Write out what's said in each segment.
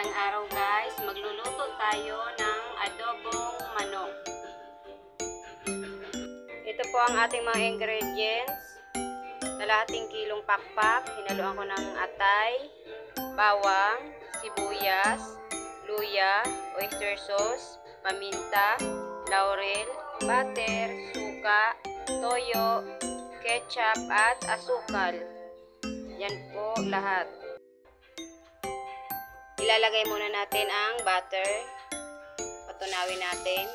Magandang araw guys, magluluto tayo ng adobong manok. Ito po ang ating mga ingredients. Kalahating kilong pakpak, hinaluan ko ng atay, bawang, sibuyas, luya, oyster sauce, paminta, laurel, butter, suka, toyo, ketchup at asukal. Yan po lahat. Ilalagay muna natin ang butter. Patunawin natin.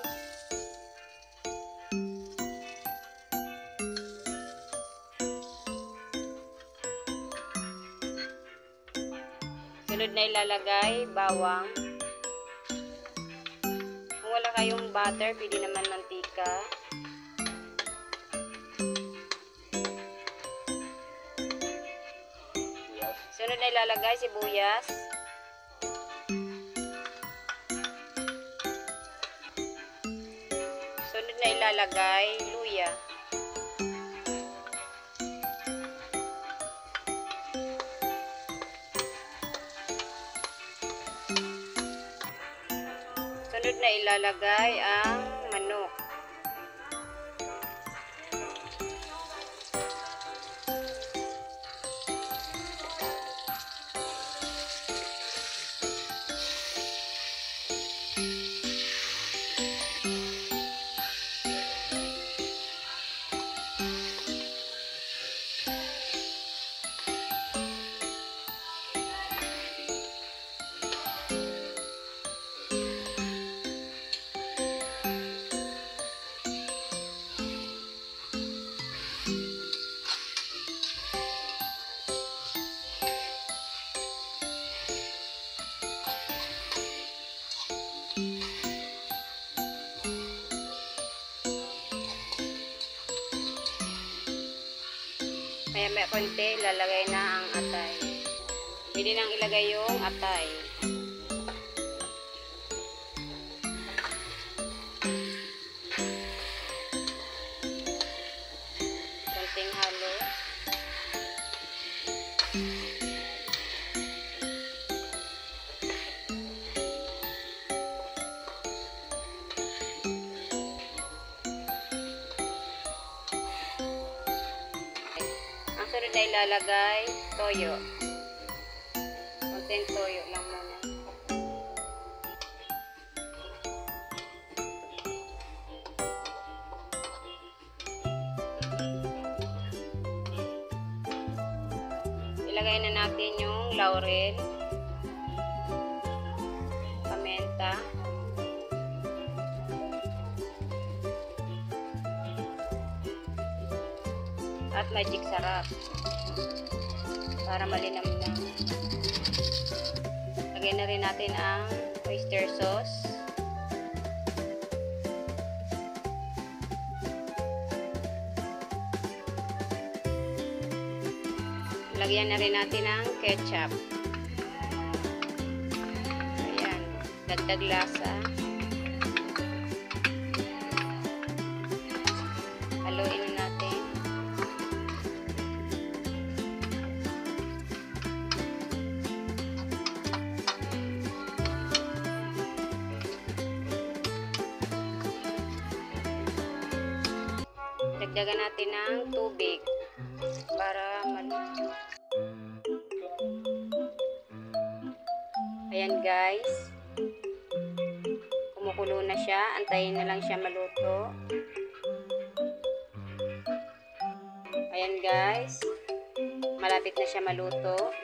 Sunod na ilalagay bawang. Kung wala kayong butter, pwede naman mantika. Sunod na ilalagay sibuyas. Sunod na ilalagay luya. Sunod na ilalagay ang manok. Maya konti, lalagay na ang atay. Pwede nang ilagay yung atay. Konting halo. Sunod na ilalagay toyo. Konting toyo lang muna. Ilagay na natin yung laurel, paminta, at magic sarap para malinamnam. Lagyan na rin natin ang oyster sauce. Lagyan na rin natin ang ketchup. Ayan, dagdag lasa. Haluin na natin. Dagdagan natin ng tubig para maluto. Ayan guys, kumukulo na siya, antayin na lang siya maluto. Ayan guys, malapit na siya maluto.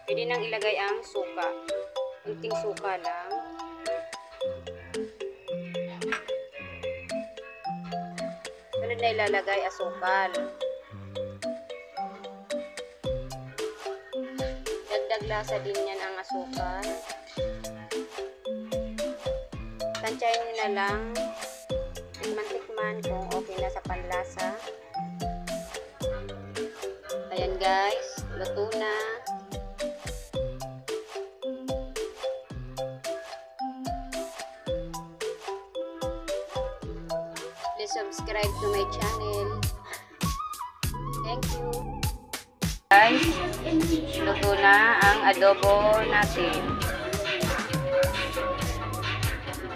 Pwede nang ilagay ang suka, kunting suka lang. Sunod na ilalagay asukal. Dagdag lasa din yan ang asukal. Tansyahin nyo na lang. Tikman-tikman kung okay na sa panlasa. Ayan guys, luto na. Please subscribe to my channel. Thank you. Guys, luto na ang adobo natin.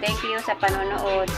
Thank you sa panonood.